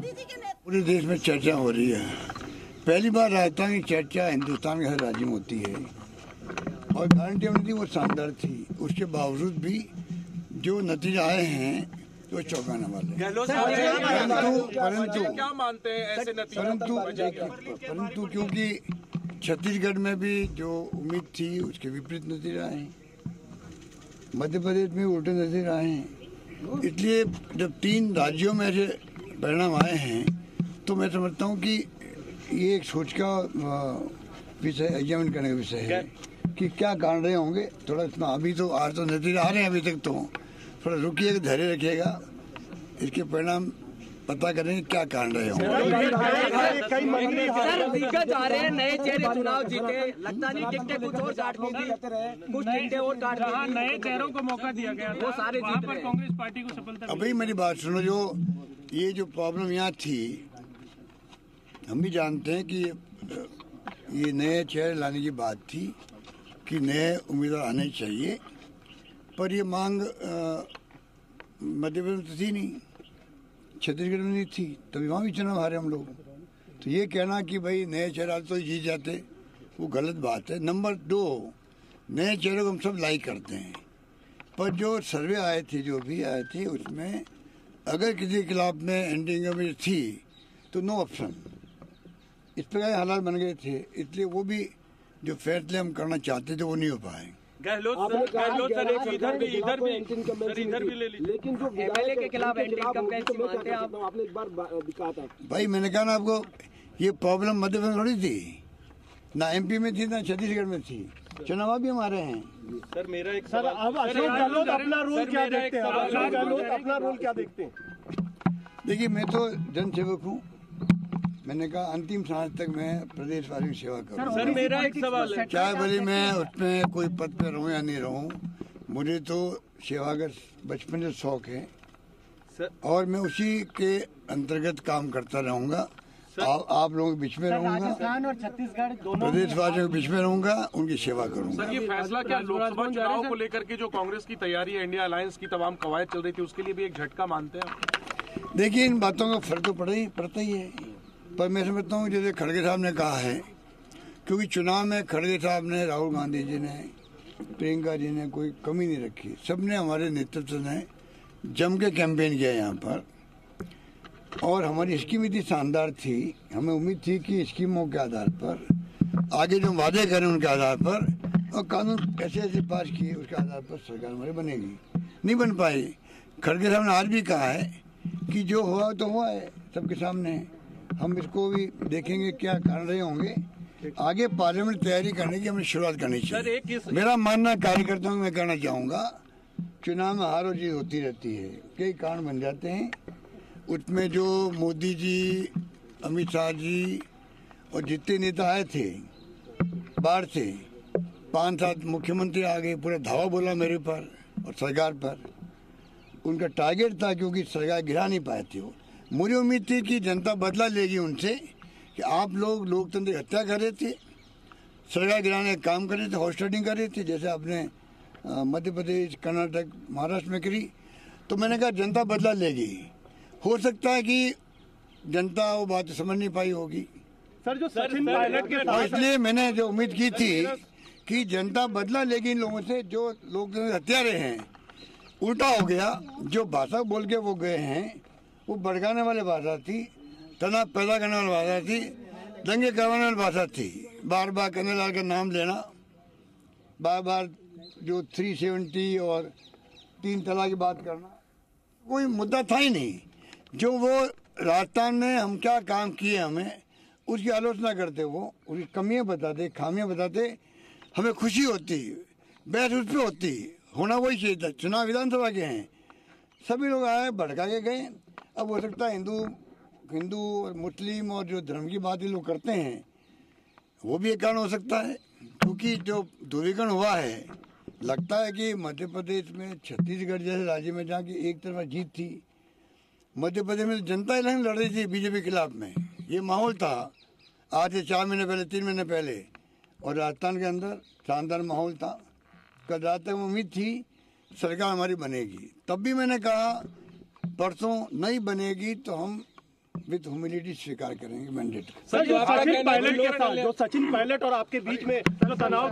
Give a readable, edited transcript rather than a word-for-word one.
पूरे देश में चर्चा हो रही है। पहली बार राजस्थान की चर्चा हिंदुस्तान के हर राज्य में होती है और गारंटी थी वो शानदार थी। उसके बावजूद भी जो नतीजे आए हैं तो चौंकाने वाले। परंतु क्योंकि छत्तीसगढ़ में भी जो उम्मीद थी उसके विपरीत नतीजे आए हैं, मध्य प्रदेश में उल्टे नतीजे आए हैं। इसलिए जब 3 राज्यों में ऐसे परिणाम आए हैं तो मैं समझता हूँ कि ये एक सोच का विषय, एग्जामिन करने का विषय है कि क्या कारण रहे होंगे। थोड़ा इतना अभी तो आज तो नतीजे आ रहे हैं, अभी तक तो थोड़ा रुकिएगा, धैर्य रखिएगा, इसके परिणाम पता करेंगे क्या कारण रहे होंगे। सर दिग्गज आ रहे हैं, नए चेहरे चुनाव जीते, लगता नहीं टिकटें कुछ और काट दी थी, कुछ टिकटें और काट दी, नए चेहरों को मौका दिया गया, वो सारे जीत रहे हैं। कांग्रेस पार्टी को सफलता। अभी मेरी बात सुनो, जो ये जो प्रॉब्लम यहाँ थी, हम भी जानते हैं कि ये नए चेहरे लाने की बात थी कि नए उम्मीदवार आने चाहिए, पर ये मांग मध्य प्रदेश में थी नहीं, छत्तीसगढ़ में नहीं थी, तभी वहाँ भी चुनाव हारे हम लोग। तो ये कहना कि भाई नए चेहरे तो जीत जाते, वो गलत बात है। नंबर 2, नए चेहरे को हम सब लाइक करते हैं, पर जो सर्वे आए थे, जो भी आए थे, उसमें अगर किसी के खिलाफ में एंडिंग में थी तो नो ऑप्शन, इस प्रकार हालात बन गए थे। इसलिए वो भी जो फैसले हम करना चाहते थे वो नहीं हो पाए। गहलोत सर इधर भी ले लीजिए, लेकिन जो एमएलए के खिलाफ एंटी इनकम टैक्स मानते हैं आप? आपने एक बार कहा था भाई, मैंने कहा ना आपको, ये प्रॉब्लम मध्य प्रदेश में थोड़ी थी, ना एमपी में थी ना छत्तीसगढ़ में थी, चुनाव भी हमारे हैं। सर मेरा एक सर अब अशोक गहलोत अपना रोल क्या देखते हैं? अशोक गहलोत अपना रोल क्या देखते हैं? देखिए, मैं तो जनसेवक हूँ, मैंने कहा अंतिम सांस तक मैं प्रदेश वालों की सेवा करूँ। सर मेरा एक सवाल है, चाहे भले मैं उसमें कोई पद पे रहूँ या नहीं रहूँ, मुझे तो सेवा का बचपन से शौक है और मैं उसी के अंतर्गत काम करता रहूँगा। आप लोगों के बीच में रहूँगा, राजस्थान और छत्तीसगढ़ दोनों प्रदेश वासियों के बीच में रहूँगा, उनकी सेवा करूँगा। सर ये फैसला क्या लोकसभा चुनाव को लेकर के जो कांग्रेस की तैयारी है, इंडिया अलायंस की तमाम कवायद चल रही थी, उसके लिए भी एक झटका मानते हैं? देखिए, इन बातों का फर्क तो पड़ता ही है, पर मैं समझता हूँ जैसे खड़गे साहब ने कहा है, क्योंकि चुनाव में खड़गे साहब ने, राहुल गांधी जी ने, प्रियंका जी ने कोई कमी नहीं रखी, सबने हमारे नेतृत्व ने जम के कैंपेन किया यहाँ पर और हमारी स्कीम इतनी शानदार थी, हमें उम्मीद थी कि स्कीमों के आधार पर आगे जो वादे करें उनके आधार पर और कानून ऐसे ऐसे पास किए उसके आधार पर सरकार हमारी बनेगी। नहीं बन पाई। खड़गे साहब ने आज भी कहा है कि जो हुआ तो हुआ है सबके सामने, हम इसको भी देखेंगे क्या कारण रहे होंगे, आगे पार्लियामेंट तैयारी करने की हमें शुरुआत करनी चाहिए। मेरा मानना कार्यकर्ताओं में कहना चाहूँगा, चुनाव में हार और जीत होती रहती है, कई कारण बन जाते हैं, उसमें जो मोदी जी, अमित शाह जी और जितने नेता आए थे बाहर से, 5-7 मुख्यमंत्री आ गए, पूरा धावा बोला मेरे पर और सरकार पर। उनका टारगेट था क्योंकि सरकार गिरा नहीं पाए थे वो। मुझे उम्मीद थी कि जनता बदला लेगी उनसे कि आप लोग लोकतंत्र की हत्या कर रहे थे, सरकार गिराने का काम कर रहे थे, हॉस्टिंग कर रहे थे, जैसे आपने मध्य प्रदेश, कर्नाटक, महाराष्ट्र में करी। तो मैंने कहा जनता बदला लेगी। हो सकता है कि जनता वो बात समझ नहीं पाई होगी सर, जो सचिन पायलट के और इसलिए मैंने जो उम्मीद की थी कि जनता बदला लेगी इन लोगों से जो लोकतंत्र के हत्यारे हैं। उल्टा हो गया, जो भाषा बोल के वो गए हैं वो भड़काने वाली भाषा थी, तनाव पैदा करने वाली भाषा थी, दंगे करवाने वाली भाषा थी। बार बार कन्हैयालाल का नाम लेना, बार बार जो 370 और 3 तलाक की बात करना, कोई मुद्दा था ही नहीं। जो वो राजस्थान में हम क्या काम किए हमें उसकी आलोचना करते, वो उसकी कमियां बताते, खामियां बताते, हमें खुशी होती, बहस उस पर होती, होना वही चाहिए था। चुनाव विधानसभा के हैं, सभी लोग आए भड़का के गए। अब हो सकता है हिंदू और मुस्लिम और जो धर्म की बात ये लोग करते हैं वो भी एक कारण हो सकता है, क्योंकि जो ध्रुवीकरण हुआ है, लगता है कि मध्य प्रदेश में, छत्तीसगढ़ जैसे राज्य में जहाँ की एक तरफा जीत थी, मध्य प्रदेश में जनता इलेक्शन लड़ रही थी बीजेपी के खिलाफ में, ये माहौल था आज से 4 महीने पहले, 3 महीने पहले, और राजस्थान के अंदर शानदार माहौल था। कल रात तक उम्मीद थी सरकार हमारी बनेगी, तब भी मैंने कहा परसों नहीं बनेगी तो हम विद ह्यूमिलिटी स्वीकार करेंगे मैंडेट। सर, जो सचिन पायलट और आपके बीच में जो तनाव